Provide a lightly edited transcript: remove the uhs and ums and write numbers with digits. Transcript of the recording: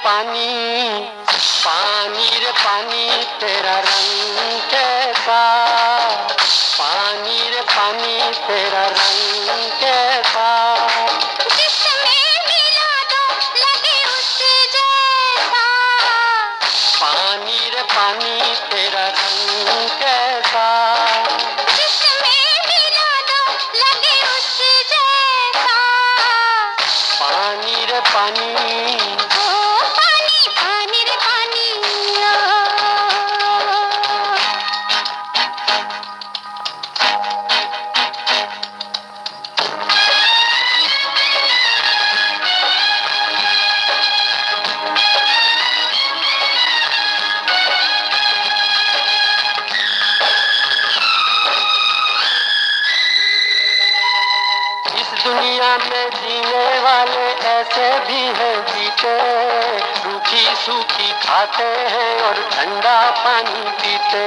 पानी, पानी रे पानी तेरा रंग कैसा, पानी रे पानी तेरा रंग कैसा, जिसमें मिला दो लगे उस जैसा, पानी रे पानी तेरा रंग कैसा, जिसमें मिला दो लगे उस जैसा, पानी रे पानी, ओ पानी पानी रे पानी ओ। इस दुनिया में जीने वाले ऐसे भी हैं जीते, रूखी सूखी खाते हैं और ठंडा पानी पीते,